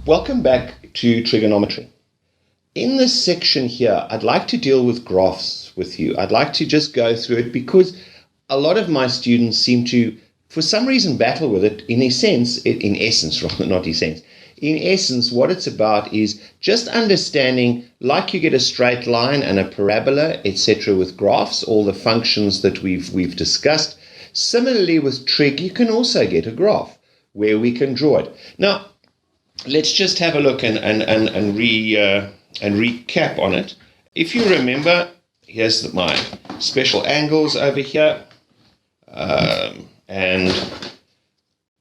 Welcome back to trigonometry. In this section here, I'd like to deal with graphs with you. I'd like to just go through it because a lot of my students seem to, for some reason, battle with it. In essence, what it's about is just understanding, like you get a straight line and a parabola, etc. with graphs, all the functions that we've discussed. Similarly with trig, you can also get a graph where we can draw it. Now, let's just have a look and recap on it. If you remember, here's my special angles over here, and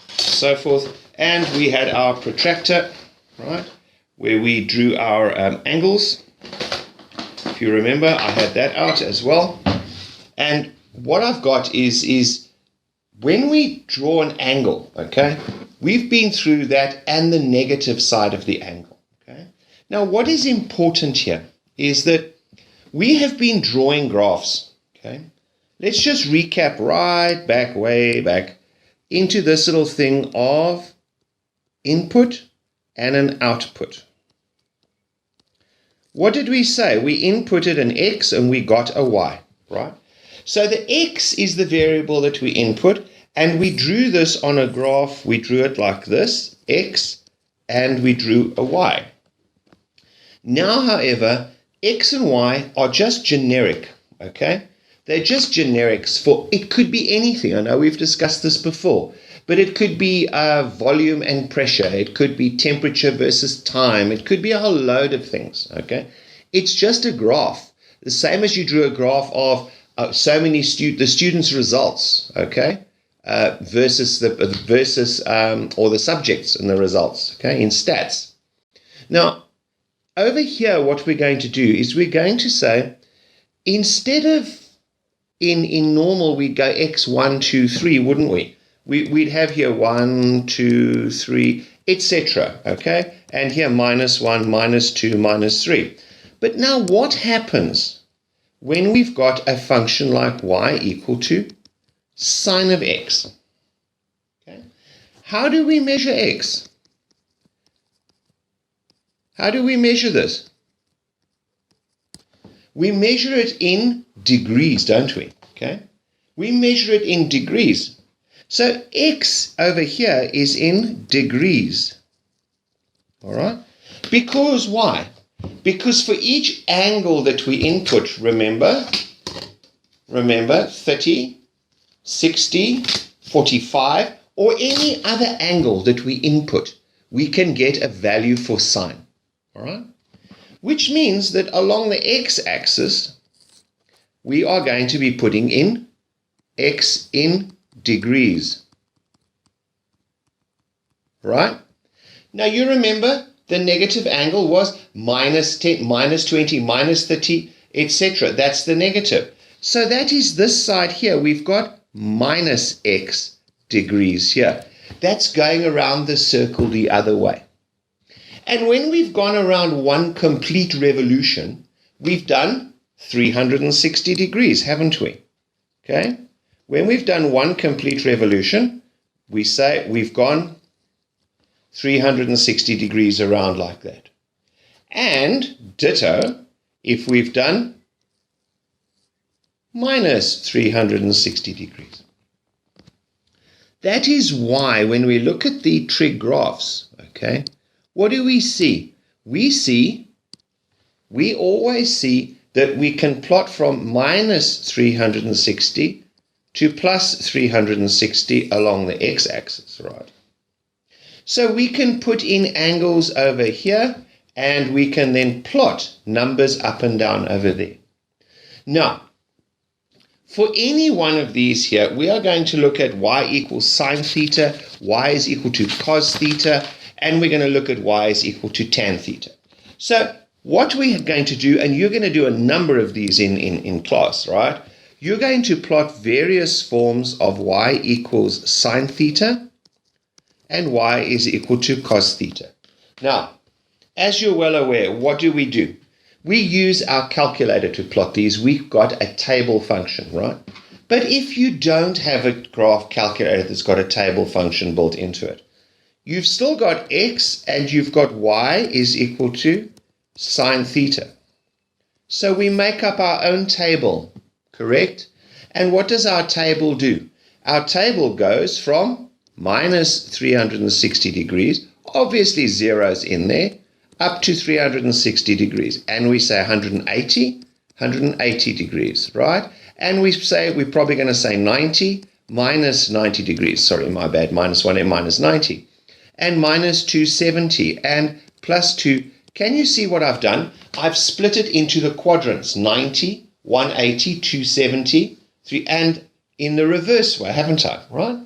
so forth. And we had our protractor, right, where we drew our angles. If you remember, I had that out as well. And what I've got is when we draw an angle, okay, we've been through that and the negative side of the angle, okay? Now, what is important here is that we have been drawing graphs, okay? Let's just recap right back, way back, into this little thing of input and an output. What did we say? We inputted an x and we got a y, right? So the x is the variable that we input, and we drew this on a graph. We drew it like this, x, and we drew a y. Now, however, x and y are just generic, okay? They're just generics for, it could be anything. I know we've discussed this before, but it could be volume and pressure. It could be temperature versus time. It could be a whole load of things, okay? It's just a graph, the same as you drew a graph of the students' results, okay? Versus the subjects and the results, okay, in stats. Now, over here, what we're going to do is we're going to say, instead of in normal, we'd go x, 1, 2, 3, wouldn't we? We'd have here 1, 2, 3, etc., okay? And here -1, -2, -3. But now what happens when we've got a function like y equal to sine of x? Okay. How do we measure x? How do we measure this? We measure it in degrees, don't we? Okay. We measure it in degrees. So x over here is in degrees. All right? Because why? Because for each angle that we input, remember 30, 60, 45, or any other angle that we input, we can get a value for sine, all right? Which means that along the x-axis, we are going to be putting in x in degrees, right? Now you remember the negative angle was -10, -20, -30, etc. That's the negative. So that is this side here. We've got minus x degrees here. That's going around the circle the other way. And when we've gone around one complete revolution, we've done 360 degrees, haven't we? Okay? When we've done one complete revolution, we say we've gone 360 degrees around like that. And ditto, if we've done minus 360 degrees. That is why when we look at the trig graphs, okay, what do we see? We always see that we can plot from minus 360 to plus 360 along the x-axis, right? So we can put in angles over here, and we can then plot numbers up and down over there. Now, for any one of these here, we are going to look at y equals sine theta, y is equal to cos theta, and we're going to look at y is equal to tan theta. So what we're going to do, and you're going to do a number of these in class, right? You're going to plot various forms of y equals sine theta and y is equal to cos theta. Now, as you're well aware, what do? We use our calculator to plot these. We've got a table function, right? But if you don't have a graph calculator that's got a table function built into it, you've still got x and you've got y is equal to sine theta. So we make up our own table, correct? And what does our table do? Our table goes from minus 360 degrees, obviously zeros in there, up to 360 degrees. And we say 180 degrees, right? And we say, we're probably going to say 90 minus 90 degrees. Sorry, my bad, minus 1 and minus 90. And minus 270 and plus 2. Can you see what I've done? I've split it into the quadrants, 90, 180, 270, 3, and in the reverse way, haven't I, right?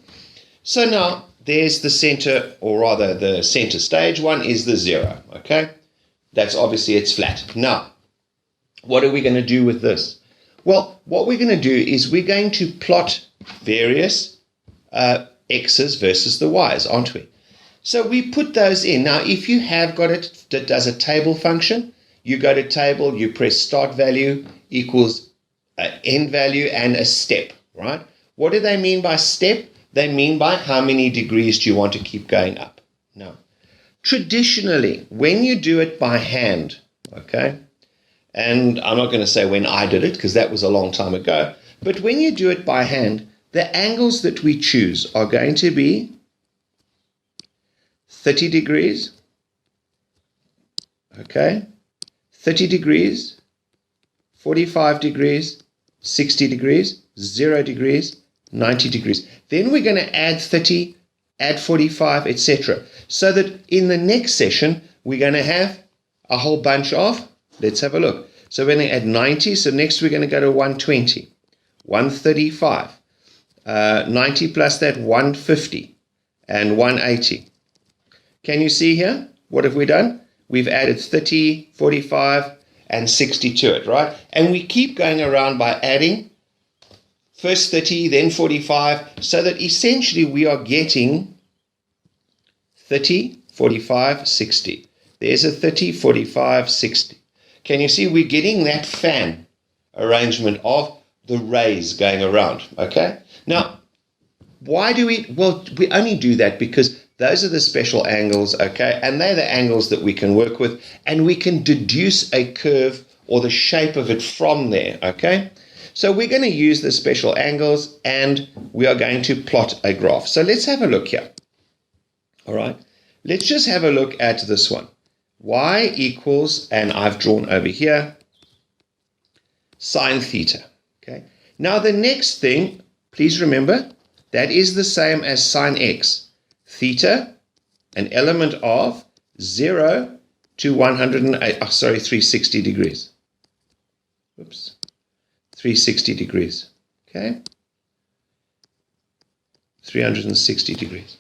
So now there's the center, or rather the center stage one is the 0, okay? That's obviously it's flat. Now, what are we going to do with this? Well, what we're going to do is we're going to plot various x's versus the y's, aren't we? So we put those in. Now, if you have got it that does a table function, you go to table, you press start value equals end value and a step, right? What do they mean by step? They mean by how many degrees do you want to keep going up. Now, traditionally, when you do it by hand, okay, and I'm not going to say when I did it because that was a long time ago, but when you do it by hand, the angles that we choose are going to be 30 degrees, okay, 30 degrees, 45 degrees, 60 degrees, 0 degrees, 90 degrees. Then we're going to add 30, add 45, etc. So that in the next session, we're going to have a whole bunch of, let's have a look. So we're going to add 90. So next we're going to go to 120, 135, 90 plus that 150, and 180. Can you see here? What have we done? We've added 30, 45, and 60 to it, right? And we keep going around by adding first 30, then 45, so that essentially we are getting 30, 45, 60. There's a 30, 45, 60. Can you see we're getting that fan arrangement of the rays going around, okay? Now, why do we? Well, we only do that because those are the special angles, okay? And they're the angles that we can work with, and we can deduce a curve or the shape of it from there, okay? So we're going to use the special angles, and we are going to plot a graph. So let's have a look here, all right? Let's just have a look at this one. Y equals, and I've drawn over here, sine theta, okay? Now the next thing, please remember, that is the same as sine x. Theta, an element of 0 to 360 degrees. Oops, 360 degrees, okay? 360 degrees,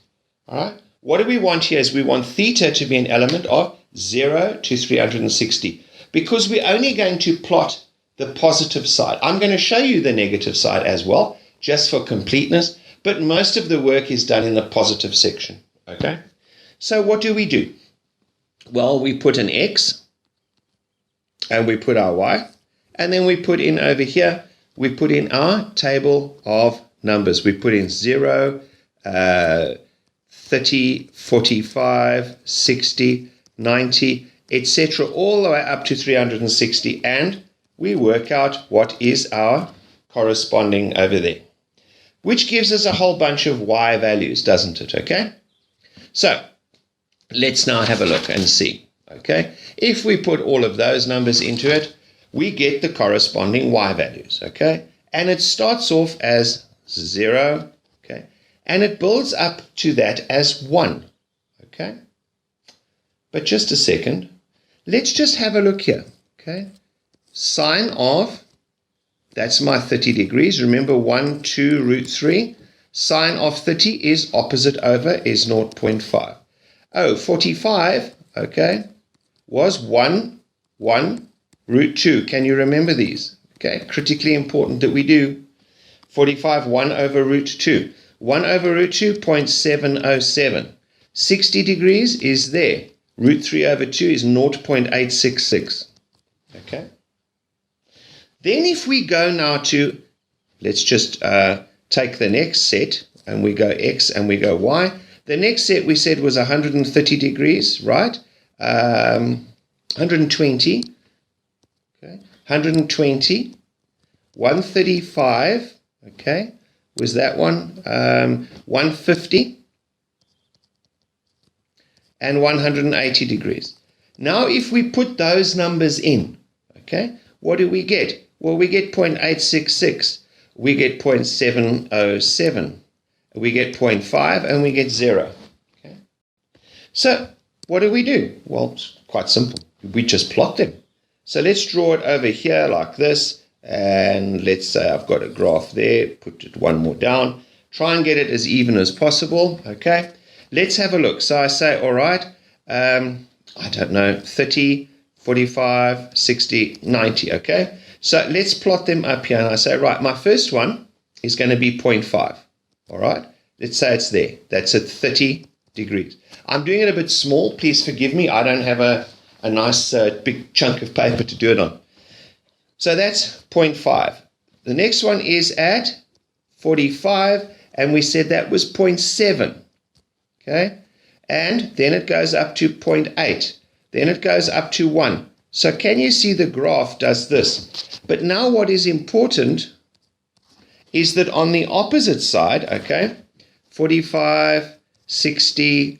all right? What do we want here is we want theta to be an element of 0 to 360 because we're only going to plot the positive side. I'm going to show you the negative side as well, just for completeness, but most of the work is done in the positive section, okay? So what do? Well, we put an x, and we put our y, and then we put in over here, we put in our table of numbers. We put in 0, 30, 45, 60, 90, etc., all the way up to 360, and we work out what is our corresponding over there, which gives us a whole bunch of y values, doesn't it, okay? So let's now have a look and see, okay? If we put all of those numbers into it, we get the corresponding y values, okay? And it starts off as 0, okay? And it builds up to that as 1, okay? But just a second. Let's just have a look here, okay? Sine of, that's my 30 degrees. Remember 1, 2, root 3. Sine of 30 is opposite over is 0.5. Oh, 45, okay, was 1, 1, root 2. Can you remember these? Okay, critically important that we do. 45, 1 over root 2. 1 over root 2, 0.707. 60 degrees is there. Root 3 over 2 is 0.866. Okay. Then if we go now to, let's just take the next set, and we go x and we go y. The next set we said was 130 degrees, right? 120, okay, 120, 135, okay, was that one, 150, and 180 degrees. Now, if we put those numbers in, okay, what do we get? Well, we get 0.866, we get 0.707, we get 0.5, and we get 0. Okay. So, what do we do? Well, it's quite simple. We just plot them. So let's draw it over here like this, and let's say I've got a graph there, put it one more down, try and get it as even as possible, okay? Let's have a look. So I say, all right, I don't know, 30, 45, 60, 90, okay? So let's plot them up here, and I say, right, my first one is going to be 0.5, all right? Let's say it's there. That's at 30 degrees. I'm doing it a bit small. Please forgive me. I don't have a nice big chunk of paper to do it on. So that's 0.5. The next one is at 45, and we said that was 0.7. Okay? And then it goes up to 0.8. Then it goes up to 1. So can you see the graph does this? But now what is important is that on the opposite side, okay, 45, 60,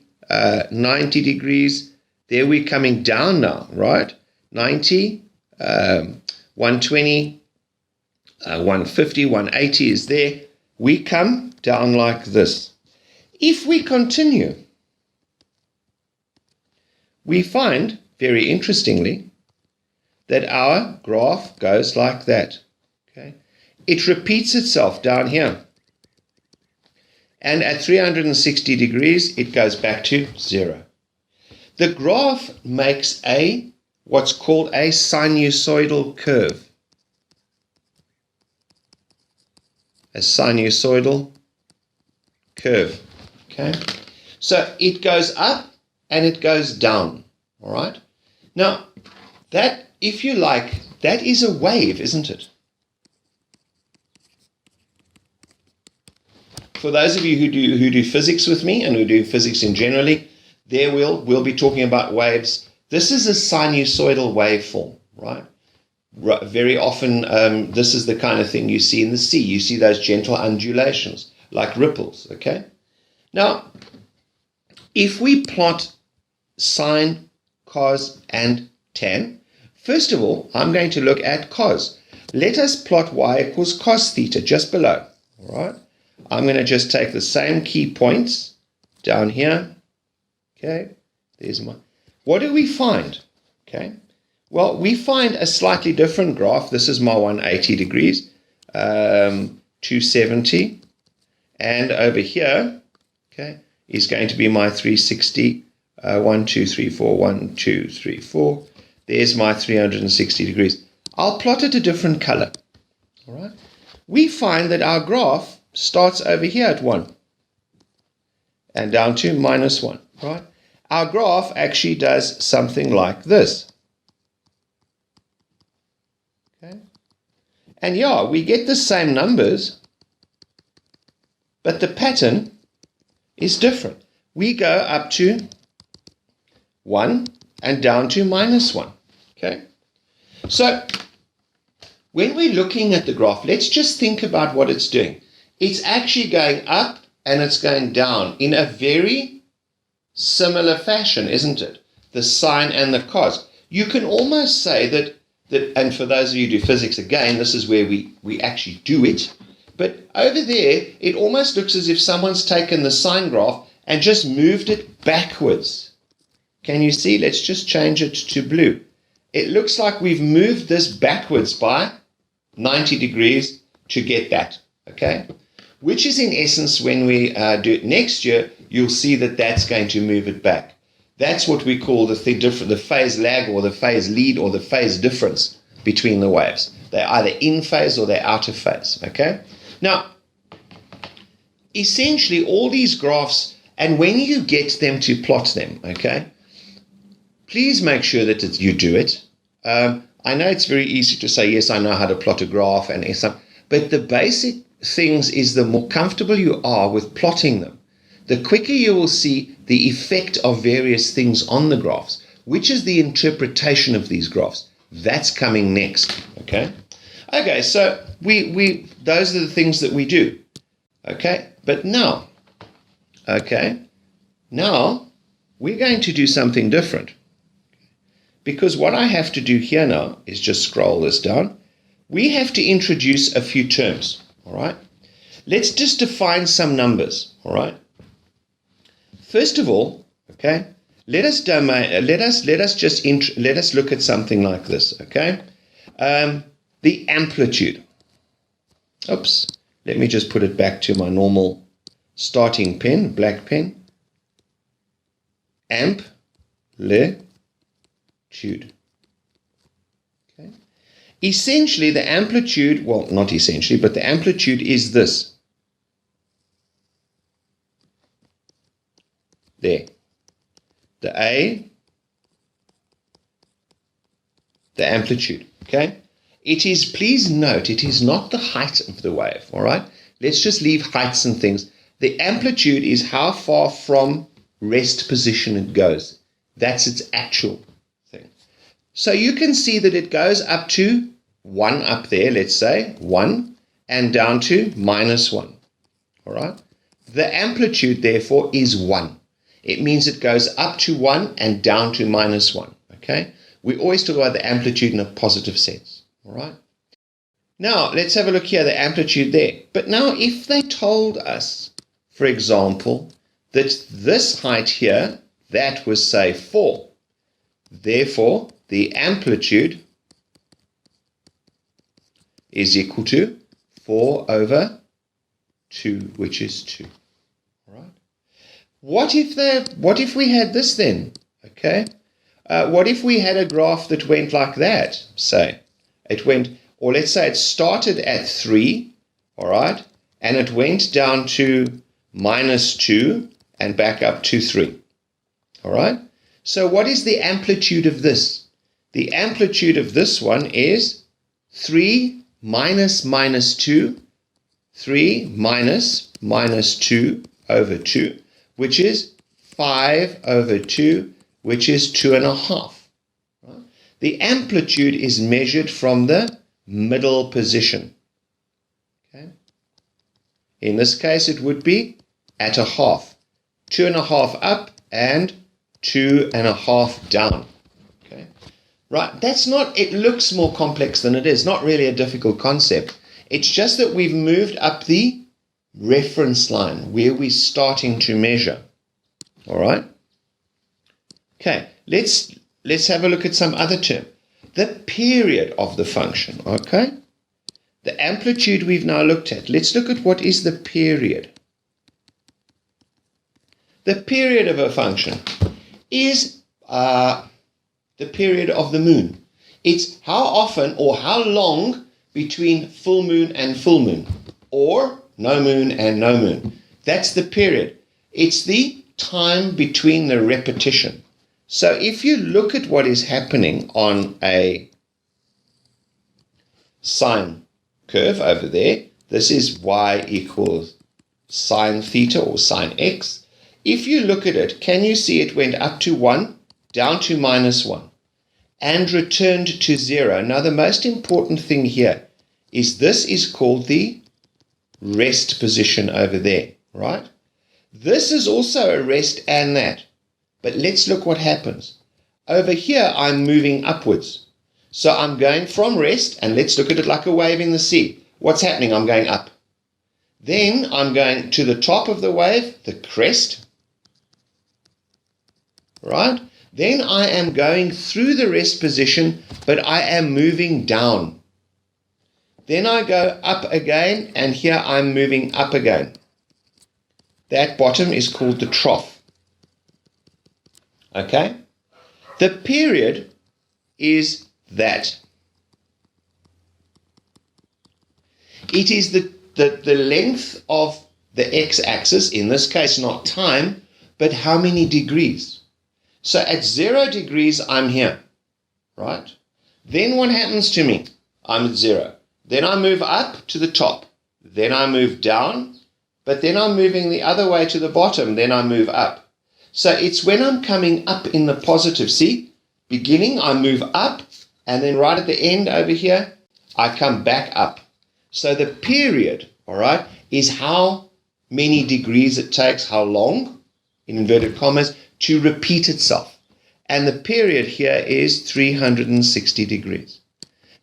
90 degrees, there we're coming down now, right? 90, 120, 150, 180 is there. We come down like this. If we continue, we find, very interestingly, that our graph goes like that. Okay? It repeats itself down here. And at 360 degrees, it goes back to 0. The graph makes what's called a sinusoidal curve. A sinusoidal curve. Okay? So it goes up and it goes down. All right? Now, that, if you like, that is a wave, isn't it? For those of you who do physics with me and who do physics in generally, there we'll be talking about waves. This is a sinusoidal waveform, right? Very often, this is the kind of thing you see in the sea. You see those gentle undulations, like ripples, okay? Now, if we plot sine, cos, and tan, first of all, I'm going to look at cos. Let us plot y equals cos theta just below, all right? I'm going to just take the same key points down here. Okay, there's my. What do we find? Okay, well, we find a slightly different graph. This is my 180 degrees, 270. And over here, okay, is going to be my 360. 1, 2, 3, 4, 1, 2, 3, 4. There's my 360 degrees. I'll plot it a different color. All right. We find that our graph starts over here at 1 and down to -1, right? Our graph actually does something like this. Okay? And yeah, we get the same numbers, but the pattern is different. We go up to 1 and down to -1. Okay? So, when we're looking at the graph, let's just think about what it's doing. It's actually going up and it's going down in a very similar fashion, isn't it? The sine and the cos. You can almost say that, and for those of you who do physics, again, this is where we actually do it. But over there, it almost looks as if someone's taken the sine graph and just moved it backwards. Can you see? Let's just change it to blue. It looks like we've moved this backwards by 90 degrees to get that, okay? Which is in essence, when we do it next year, you'll see that that's going to move it back. That's what we call the phase lag or the phase lead or the phase difference between the waves. They're either in phase or they're out of phase, okay? Now, essentially all these graphs, and when you get them to plot them, okay, please make sure that you do it. I know it's very easy to say, yes, I know how to plot a graph, but the basic things is the more comfortable you are with plotting them, the quicker you will see the effect of various things on the graphs, which is the interpretation of these graphs. That's coming next, okay? Okay, so those are the things that we do, okay? But now, okay, now we're going to do something different. Because what I have to do here now is just scroll this down. We have to introduce a few terms, all right? Let's just define some numbers, all right? First of all, okay, let us look at something like this, okay? The amplitude. Oops, let me just put it back to my normal starting pen, black pen. Amplitude. Okay. Essentially, the amplitude, well, not essentially, but the amplitude is this. There. The amplitude, okay? It is, please note, it is not the height of the wave, all right? Let's just leave heights and things. The amplitude is how far from rest position it goes. That's its actual thing. So you can see that it goes up to 1 up there, let's say, 1, and down to -1, all right? The amplitude, therefore, is 1. It means it goes up to 1 and down to -1, okay? We always talk about the amplitude in a positive sense, all right? Now, let's have a look here, the amplitude there. But now, if they told us, for example, that this height here, that was, say, 4. Therefore, the amplitude is equal to 4/2, which is 2. All right? What if we had this then? Okay? What if we had a graph that went like that, say? It went, or let's say it started at 3, all right, and it went down to -2 and back up to 3, all right? So what is the amplitude of this? The amplitude of this one is 3 minus -2, 3 minus -2/2, which is 5/2, which is 2.5. Right? The amplitude is measured from the middle position. Okay? In this case, it would be at a half. 2.5 up and 2.5 down. Okay? Right, that's not, it looks more complex than it is. Not really a difficult concept. It's just that we've moved up the reference line where we're starting to measure. All right? Okay, let's have a look at some other term. The period of the function, okay? The amplitude we've now looked at. Let's look at what is the period. The period of a function is the period of the moon. It's how often or how long between full moon and full moon, or no moon and no moon. That's the period. It's the time between the repetition. So if you look at what is happening on a sine curve over there, this is y equals sine theta or sine x. If you look at it, can you see it went up to 1, down to -1, and returned to 0? Now the most important thing here is this is called the rest position over there, right? This is also a rest and that. But let's look what happens. Over here, I'm moving upwards. So I'm going from rest, and let's look at it like a wave in the sea. What's happening? I'm going up. Then I'm going to the top of the wave, the crest. Right? Then I am going through the rest position, but I am moving down. Then I go up again, and here I'm moving up again. That bottom is called the trough. Okay? The period is that. It is the length of the x-axis, in this case not time, but how many degrees. So at 0 degrees, I'm here, right? Then what happens to me? I'm at 0. Then I move up to the top. Then I move down, but then I'm moving the other way to the bottom, then I move up. So it's when I'm coming up in the positive, see, beginning, I move up, and then right at the end over here, I come back up. So the period, all right, is how many degrees it takes, how long, in inverted commas, to repeat itself. And the period here is 360 degrees.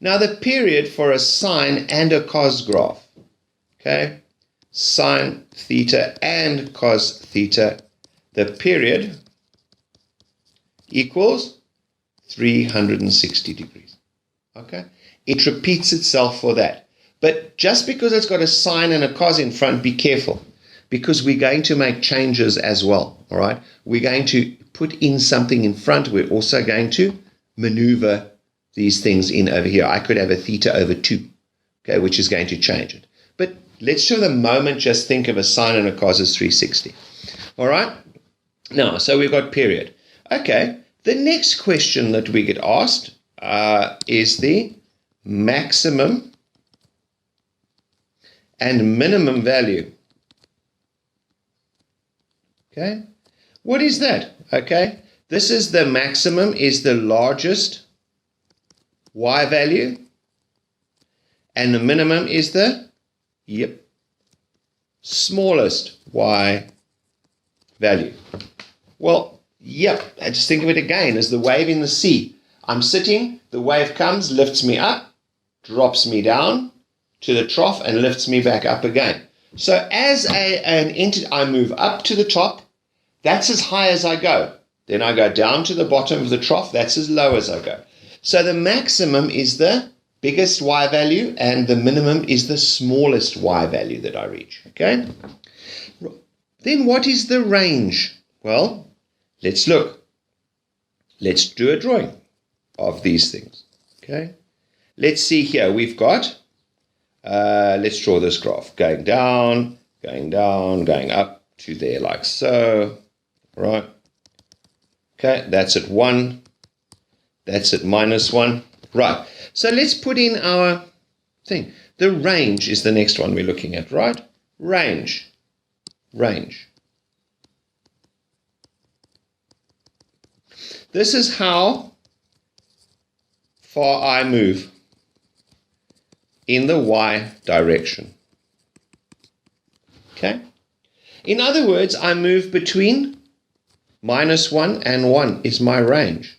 Now the period for a sine and a cos graph, okay, sine theta and cos theta, the period equals 360 degrees, okay? It repeats itself for that. But just because it's got a sine and a cos in front, be careful, because we're going to make changes as well, all right? We're going to put in something in front. We're also going to maneuver these things in over here. I could have a theta over 2, okay, which is going to change it. But let's for the moment just think of a sine and a cos as 360, all right? Now, so we've got period. Okay, the next question that we get asked is the maximum and minimum value. Okay, what is that? Okay, this is the maximum, is the largest y value, and the minimum is the, smallest y value. Well, just think of it again as the wave in the sea. I'm sitting, the wave comes, lifts me up, drops me down to the trough, and lifts me back up again. So as an entity, I move up to the top, that's as high as I go. Then I go down to the bottom of the trough, that's as low as I go. So the maximum is the biggest y value, and the minimum is the smallest y value that I reach, okay? Then what is the range? Well, let's look. Let's do a drawing of these things, okay? Let's see here, we've got, let's draw this graph, going down, going up to there like so, right? Okay, that's at 1, that's at -1, right? So let's put in our thing. The range is the next one we're looking at, right? Range. This is how far I move in the y direction. Okay? In other words, I move between -1 and 1 is my range.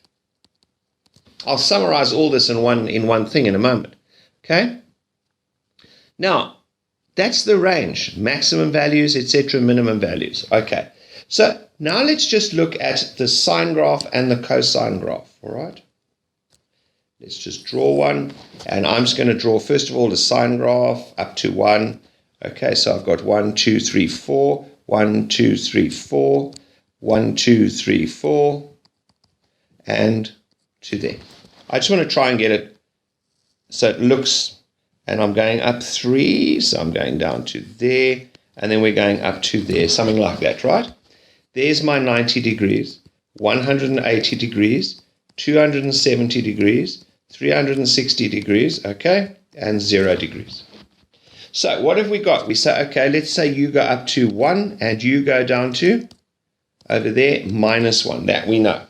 I'll summarize all this in one thing in a moment. Okay? Now, that's the range, maximum values, etc., minimum values. Okay, so now let's just look at the sine graph and the cosine graph, all right? Let's just draw one, and I'm just going to draw, first of all, the sine graph up to 1. Okay, so I've got 1, 2, 3, 4, 1, 2, 3, 4, 1, 2, 3, 4, and to there. I just want to try and get it so it looks, and I'm going up 3, so I'm going down to there, and then we're going up to there, something like that, right? There's my 90 degrees, 180 degrees, 270 degrees, 360 degrees, okay, and 0 degrees. So what have we got? We say, okay, let's say you go up to 1 and you go down to, over there, -1. That we know.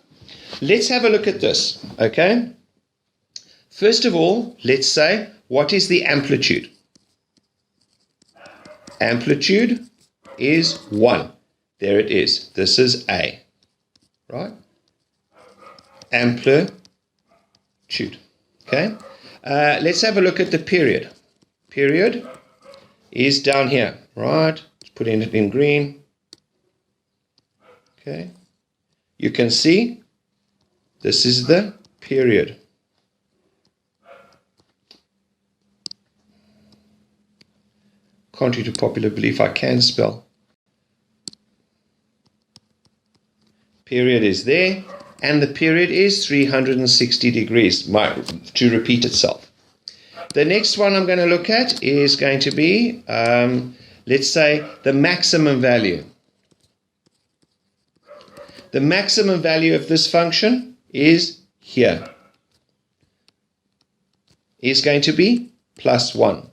Let's have a look at this, okay? First of all, let's say, what is the amplitude? Amplitude is 1. There it is. This is A, right? Amplitude. Okay. Let's have a look at the period. Period is down here, right? Let's put it in green. Okay. You can see this is the period. Contrary to popular belief, I can spell. Period is there, and the period is 360 degrees, to repeat itself. The next one I'm going to look at is going to be, let's say, the maximum value. The maximum value of this function is here. Is going to be +1.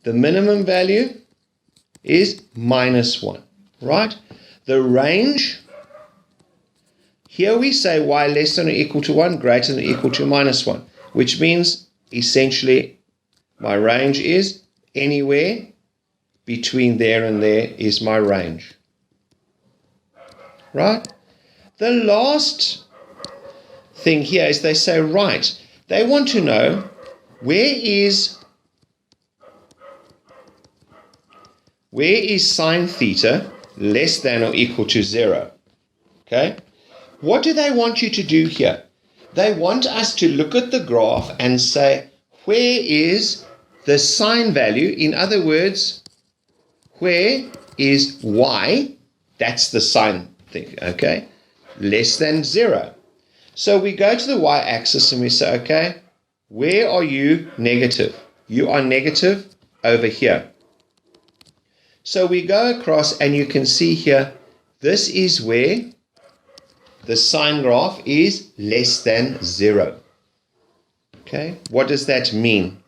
The minimum value is minus 1, right? The range, here we say y less than or equal to 1, greater than or equal to minus 1, which means essentially my range is anywhere between there and there is my range, right? The last thing here is they say, right, they want to know where is sine theta less than or equal to 0, okay? What do they want you to do here? They want us to look at the graph and say, where is the sine value? In other words, where is y, that's the sine thing, okay, less than 0. So we go to the y-axis and we say, okay, where are you negative? You are negative over here. So we go across and you can see here, this is where the sine graph is less than 0. Okay, what does that mean?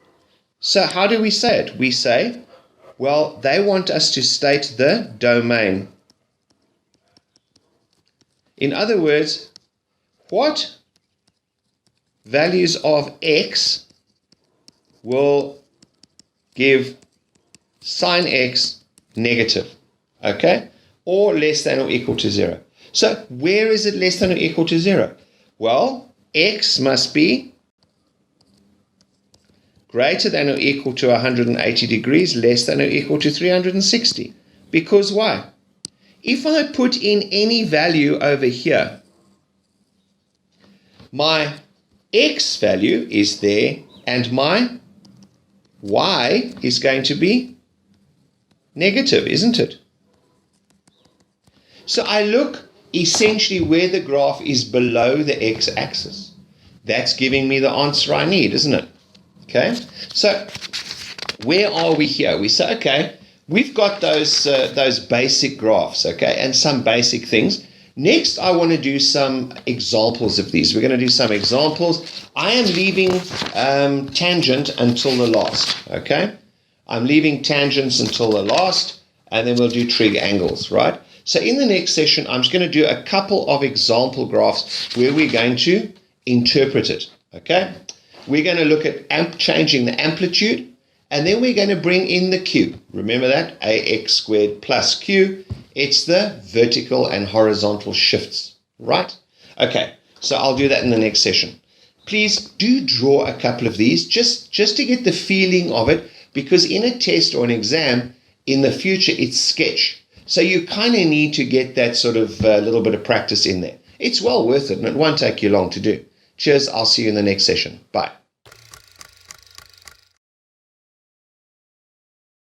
So how do we say it? We say, well, they want us to state the domain. In other words, what values of x will give sine x negative, okay, or less than or equal to 0. So where is it less than or equal to 0? Well, x must be greater than or equal to 180 degrees, less than or equal to 360. Because why? If I put in any value over here, my x value is there and my y is going to be negative, isn't it? So I look essentially where the graph is below the x-axis. That's giving me the answer I need, isn't it? Okay, so where are we here? We say, okay, we've got those basic graphs, okay, and some basic things. Next, I want to do some examples of these. We're going to do some examples. I am leaving tangent until the last, okay? I'm leaving tangents until the last, and then we'll do trig angles, right? So in the next session, I'm just going to do a couple of example graphs where we're going to interpret it, okay? We're going to look at changing the amplitude, and then we're going to bring in the q. Remember that? ax squared plus q. It's the vertical and horizontal shifts, right? Okay, so I'll do that in the next session. Please do draw a couple of these just to get the feeling of it, because in a test or an exam in the future, it's sketch. So you kind of need to get that sort of little bit of practice in there. It's well worth it, and it won't take you long to do. Cheers, I'll see you in the next session. Bye.